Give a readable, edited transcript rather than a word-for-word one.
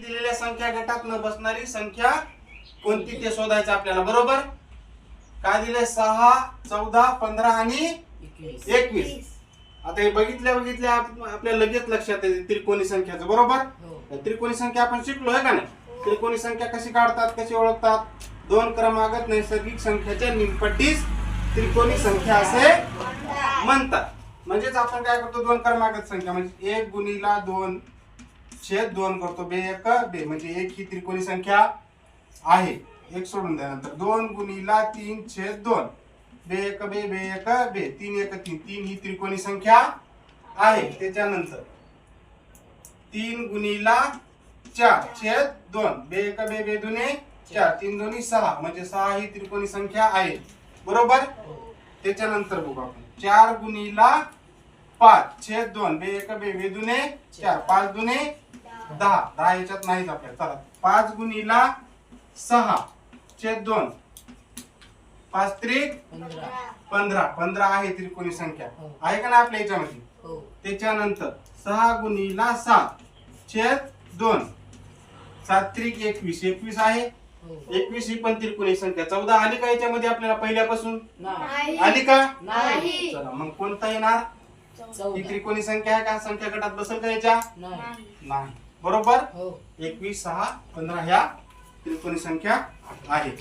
दिलेल्या संख्या गटात न बसणारी संख्या कोणती ते शोधायचं आपल्याला. बरोबर. काय दिले? 6, 14, 15 आणि 21. आता हे बघितल्या आपल्या लगेच लक्षात येते त्रिकोणी संख्याचं. बरोबर. त्रिकोणी संख्या आपण शिकलो आहे का नाही. त्रिकोणी संख्या कशी काढतात, कशी ओळखतात? दोन क्रमागत नैसर्गिक संख्याच्या निमपट्टीस त्रिकोणी संख्या असे म्हणतात. म्हणजेच आपण काय करतो, दोन क्रमागत संख्या म्हणजे 1 गुणिला 2/2 करतो. बे 1 बे म्हणजे 1 ही त्रिकोणी संख्या आहे. 1 सोडून द्या. नंतर 2 गुणिला 3/2 बे 1 बे बे 1 बे 3 1 3 3 ही त्रिकोणी संख्या आहे. त्याच्यानंतर 3 गुणिला 4/2 बे 1 बे बे 2 4 3 2 6 म्हणजे 6 ही त्रिकोणी संख्या आहे. बरोबर. त्याच्यानंतर बघू आपण 4 गुणिला 5/2 बे 1 बे बे 2 4 5 2 10 10 याच्यात नाहीच आपल्या. चला 5 गुणिला 6/2 5 त्रिक 15 15 आहे त्रिकोणी संख्या आहे का ना आपल्या याच्यामध्ये. त्याच्यानंतर 6 गुणिला 7/2 7 त्रिक 21 21 आहे. 21 ही पण त्रिकोणी संख्या. 14 आली का याच्यामध्ये आपल्याला पहिल्यापासून? आली का? नाही. चला मग कोणता येणार? ही त्रिकोणी संख्या आहे का? संख्या गटात बसेल का याच्या? नाही. बरोबर. 21 6 15 ह्या त्रिकोणी संख्या आहेत.